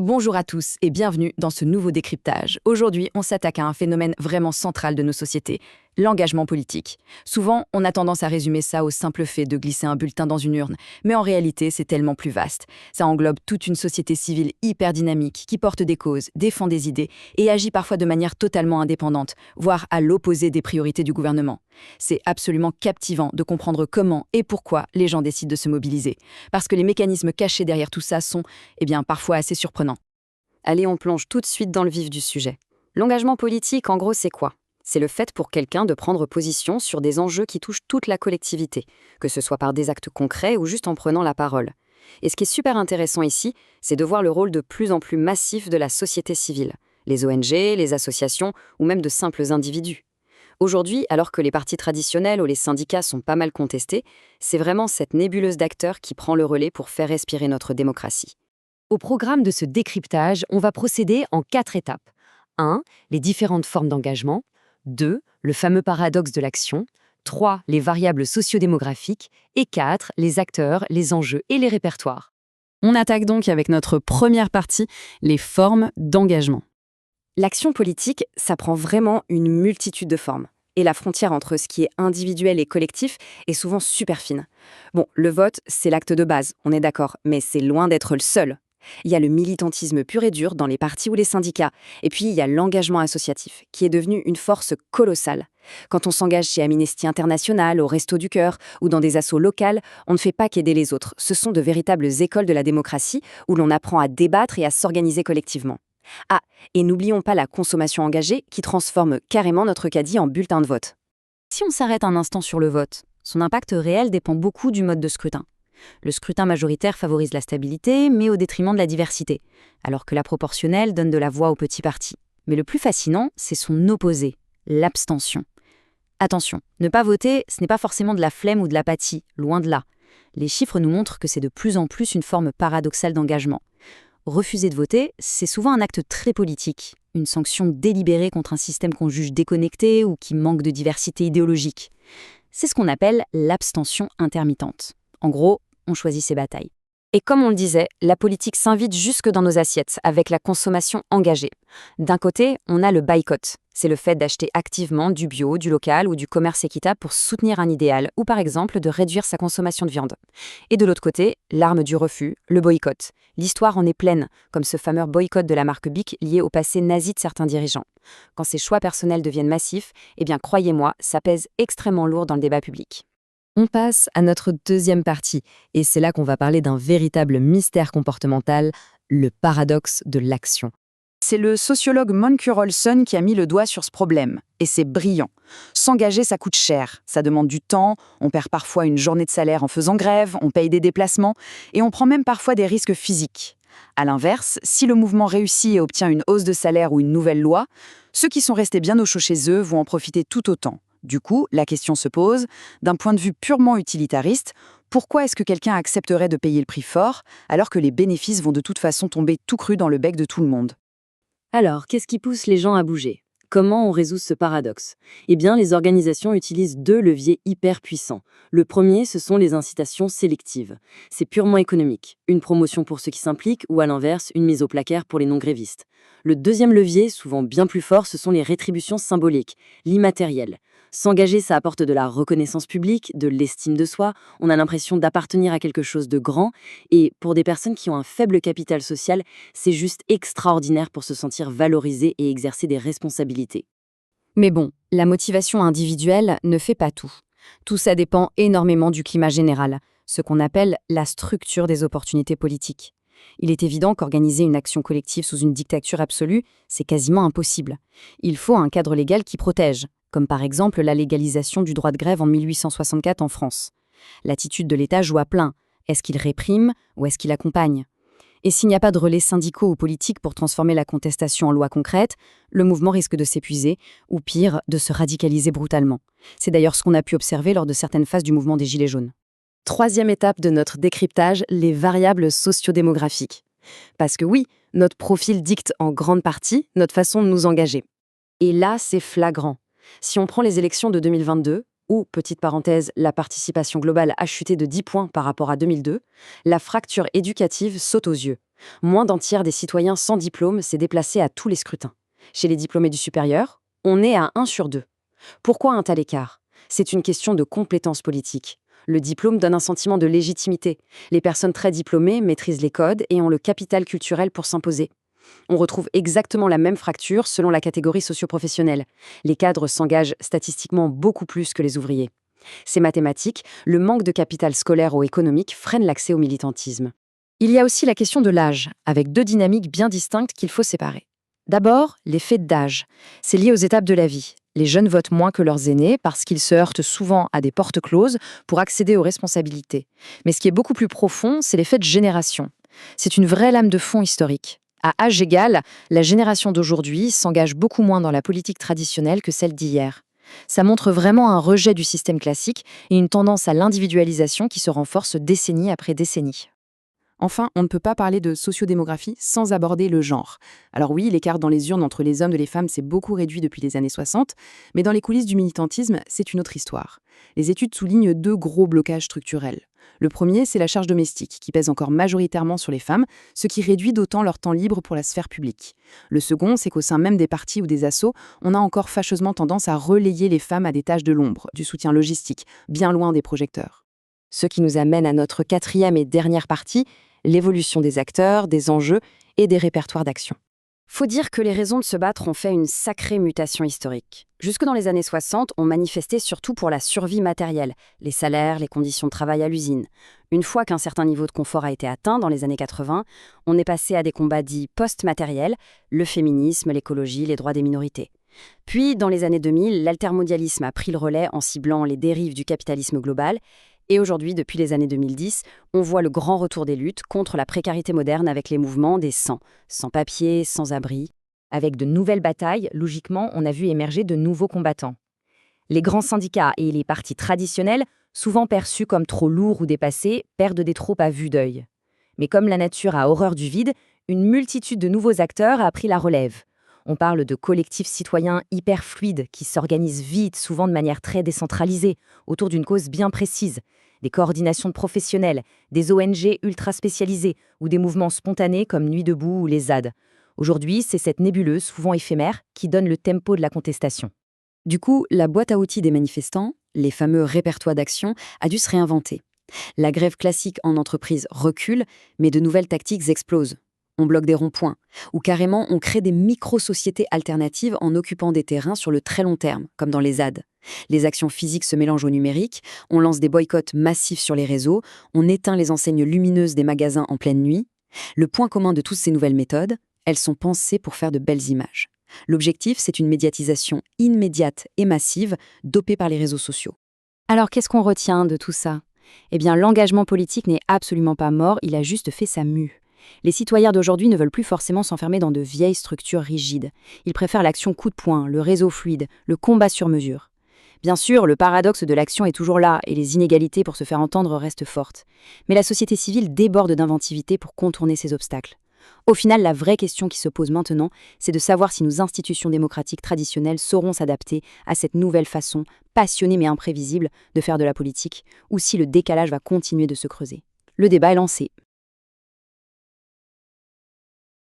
Bonjour à tous et bienvenue dans ce nouveau décryptage. Aujourd'hui, on s'attaque à un phénomène vraiment central de nos sociétés, l'engagement politique. Souvent, on a tendance à résumer ça au simple fait de glisser un bulletin dans une urne, mais en réalité, c'est tellement plus vaste. Ça englobe toute une société civile hyper dynamique qui porte des causes, défend des idées et agit parfois de manière totalement indépendante, voire à l'opposé des priorités du gouvernement. C'est absolument captivant de comprendre comment et pourquoi les gens décident de se mobiliser, parce que les mécanismes cachés derrière tout ça sont, parfois assez surprenants. Allez, on plonge tout de suite dans le vif du sujet. L'engagement politique, en gros, c'est quoi? C'est le fait pour quelqu'un de prendre position sur des enjeux qui touchent toute la collectivité, que ce soit par des actes concrets ou juste en prenant la parole. Et ce qui est super intéressant ici, c'est de voir le rôle de plus en plus massif de la société civile, les ONG, les associations ou même de simples individus. Aujourd'hui, alors que les partis traditionnels ou les syndicats sont pas mal contestés, c'est vraiment cette nébuleuse d'acteurs qui prend le relais pour faire respirer notre démocratie. Au programme de ce décryptage, on va procéder en 4 étapes. 1. Les différentes formes d'engagement. 2. Le fameux paradoxe de l'action. 3. Les variables sociodémographiques. Et 4. Les acteurs, les enjeux et les répertoires. On attaque donc avec notre première partie, les formes d'engagement. L'action politique, ça prend vraiment une multitude de formes. Et la frontière entre ce qui est individuel et collectif est souvent super fine. Bon, le vote, c'est l'acte de base, on est d'accord, mais c'est loin d'être le seul. Il y a le militantisme pur et dur dans les partis ou les syndicats. Et puis, il y a l'engagement associatif, qui est devenu une force colossale. Quand on s'engage chez Amnesty International, au Resto du Cœur ou dans des assos locales, on ne fait pas qu'aider les autres. Ce sont de véritables écoles de la démocratie où l'on apprend à débattre et à s'organiser collectivement. Ah, et n'oublions pas la consommation engagée qui transforme carrément notre caddie en bulletin de vote. Si on s'arrête un instant sur le vote, son impact réel dépend beaucoup du mode de scrutin. Le scrutin majoritaire favorise la stabilité, mais au détriment de la diversité, alors que la proportionnelle donne de la voix aux petits partis. Mais le plus fascinant, c'est son opposé, l'abstention. Attention, ne pas voter, ce n'est pas forcément de la flemme ou de l'apathie, loin de là. Les chiffres nous montrent que c'est de plus en plus une forme paradoxale d'engagement. Refuser de voter, c'est souvent un acte très politique, une sanction délibérée contre un système qu'on juge déconnecté ou qui manque de diversité idéologique. C'est ce qu'on appelle l'abstention intermittente. En gros, on choisit ses batailles. Et comme on le disait, la politique s'invite jusque dans nos assiettes avec la consommation engagée. D'un côté, on a le boycott. C'est le fait d'acheter activement du bio, du local ou du commerce équitable pour soutenir un idéal ou par exemple de réduire sa consommation de viande. Et de l'autre côté, l'arme du refus, le boycott. L'histoire en est pleine, comme ce fameux boycott de la marque Bic lié au passé nazi de certains dirigeants. Quand ces choix personnels deviennent massifs, croyez-moi, ça pèse extrêmement lourd dans le débat public. On passe à notre deuxième partie, et c'est là qu'on va parler d'un véritable mystère comportemental, le paradoxe de l'action. C'est le sociologue Moncure Olson qui a mis le doigt sur ce problème. Et c'est brillant. S'engager, ça coûte cher. Ça demande du temps, on perd parfois une journée de salaire en faisant grève, on paye des déplacements, et on prend même parfois des risques physiques. À l'inverse, si le mouvement réussit et obtient une hausse de salaire ou une nouvelle loi, ceux qui sont restés bien au chaud chez eux vont en profiter tout autant. Du coup, la question se pose, d'un point de vue purement utilitariste, pourquoi est-ce que quelqu'un accepterait de payer le prix fort alors que les bénéfices vont de toute façon tomber tout crus dans le bec de tout le monde ? Alors, qu'est-ce qui pousse les gens à bouger ? Comment on résout ce paradoxe ? Les organisations utilisent 2 leviers hyper puissants. Le premier, ce sont les incitations sélectives. C'est purement économique. Une promotion pour ceux qui s'impliquent ou à l'inverse, une mise au placard pour les non-grévistes. Le deuxième levier, souvent bien plus fort, ce sont les rétributions symboliques, l'immatériel. S'engager, ça apporte de la reconnaissance publique, de l'estime de soi, on a l'impression d'appartenir à quelque chose de grand, et pour des personnes qui ont un faible capital social, c'est juste extraordinaire pour se sentir valorisé et exercer des responsabilités. Mais bon, la motivation individuelle ne fait pas tout. Tout ça dépend énormément du climat général, ce qu'on appelle la structure des opportunités politiques. Il est évident qu'organiser une action collective sous une dictature absolue, c'est quasiment impossible. Il faut un cadre légal qui protège, comme par exemple la légalisation du droit de grève en 1864 en France. L'attitude de l'État joue à plein. Est-ce qu'il réprime ou est-ce qu'il accompagne ? Et s'il n'y a pas de relais syndicaux ou politiques pour transformer la contestation en loi concrète, le mouvement risque de s'épuiser, ou pire, de se radicaliser brutalement. C'est d'ailleurs ce qu'on a pu observer lors de certaines phases du mouvement des Gilets jaunes. Troisième étape de notre décryptage, les variables sociodémographiques. Parce que oui, notre profil dicte en grande partie notre façon de nous engager. Et là, c'est flagrant. Si on prend les élections de 2022, où, petite parenthèse, la participation globale a chuté de 10 points par rapport à 2002, la fracture éducative saute aux yeux. Moins d'un tiers des citoyens sans diplôme s'est déplacé à tous les scrutins. Chez les diplômés du supérieur, on est à 1 sur 2. Pourquoi un tel écart? C'est une question de compétence politique. Le diplôme donne un sentiment de légitimité. Les personnes très diplômées maîtrisent les codes et ont le capital culturel pour s'imposer. On retrouve exactement la même fracture selon la catégorie socio-professionnelle. Les cadres s'engagent statistiquement beaucoup plus que les ouvriers. C'est mathématique, le manque de capital scolaire ou économique freine l'accès au militantisme. Il y a aussi la question de l'âge, avec 2 dynamiques bien distinctes qu'il faut séparer. D'abord, l'effet d'âge. C'est lié aux étapes de la vie. Les jeunes votent moins que leurs aînés parce qu'ils se heurtent souvent à des portes closes pour accéder aux responsabilités. Mais ce qui est beaucoup plus profond, c'est l'effet de génération. C'est une vraie lame de fond historique. À âge égal, la génération d'aujourd'hui s'engage beaucoup moins dans la politique traditionnelle que celle d'hier. Ça montre vraiment un rejet du système classique et une tendance à l'individualisation qui se renforce décennie après décennie. Enfin, on ne peut pas parler de sociodémographie sans aborder le genre. Alors oui, l'écart dans les urnes entre les hommes et les femmes s'est beaucoup réduit depuis les années 60, mais dans les coulisses du militantisme, c'est une autre histoire. Les études soulignent 2 gros blocages structurels. Le premier, c'est la charge domestique, qui pèse encore majoritairement sur les femmes, ce qui réduit d'autant leur temps libre pour la sphère publique. Le second, c'est qu'au sein même des partis ou des assos, on a encore fâcheusement tendance à relayer les femmes à des tâches de l'ombre, du soutien logistique, bien loin des projecteurs. Ce qui nous amène à notre 4e et dernière partie, l'évolution des acteurs, des enjeux et des répertoires d'action. Faut dire que les raisons de se battre ont fait une sacrée mutation historique. Jusque dans les années 60, on manifestait surtout pour la survie matérielle, les salaires, les conditions de travail à l'usine. Une fois qu'un certain niveau de confort a été atteint dans les années 80, on est passé à des combats dits post-matériels, le féminisme, l'écologie, les droits des minorités. Puis, dans les années 2000, l'altermondialisme a pris le relais en ciblant les dérives du capitalisme global. Et aujourd'hui, depuis les années 2010, on voit le grand retour des luttes contre la précarité moderne avec les mouvements des sans-papiers, sans-abri. Avec de nouvelles batailles, logiquement, on a vu émerger de nouveaux combattants. Les grands syndicats et les partis traditionnels, souvent perçus comme trop lourds ou dépassés, perdent des troupes à vue d'œil. Mais comme la nature a horreur du vide, une multitude de nouveaux acteurs a pris la relève. On parle de collectifs citoyens hyper fluides qui s'organisent vite, souvent de manière très décentralisée, autour d'une cause bien précise. Des coordinations de professionnels, des ONG ultra spécialisées ou des mouvements spontanés comme Nuit debout ou les ZAD. Aujourd'hui, c'est cette nébuleuse, souvent éphémère, qui donne le tempo de la contestation. Du coup, la boîte à outils des manifestants, les fameux répertoires d'action, a dû se réinventer. La grève classique en entreprise recule, mais de nouvelles tactiques explosent. On bloque des ronds-points, ou carrément on crée des micro-sociétés alternatives en occupant des terrains sur le très long terme, comme dans les ZAD. Les actions physiques se mélangent au numérique, on lance des boycotts massifs sur les réseaux, on éteint les enseignes lumineuses des magasins en pleine nuit. Le point commun de toutes ces nouvelles méthodes, elles sont pensées pour faire de belles images. L'objectif, c'est une médiatisation immédiate et massive, dopée par les réseaux sociaux. Alors qu'est-ce qu'on retient de tout ça? Eh bien, l'engagement politique n'est absolument pas mort, il a juste fait sa mue. Les citoyens d'aujourd'hui ne veulent plus forcément s'enfermer dans de vieilles structures rigides. Ils préfèrent l'action coup de poing, le réseau fluide, le combat sur mesure. Bien sûr, le paradoxe de l'action est toujours là et les inégalités pour se faire entendre restent fortes. Mais la société civile déborde d'inventivité pour contourner ces obstacles. Au final, la vraie question qui se pose maintenant, c'est de savoir si nos institutions démocratiques traditionnelles sauront s'adapter à cette nouvelle façon, passionnée mais imprévisible, de faire de la politique, ou si le décalage va continuer de se creuser. Le débat est lancé.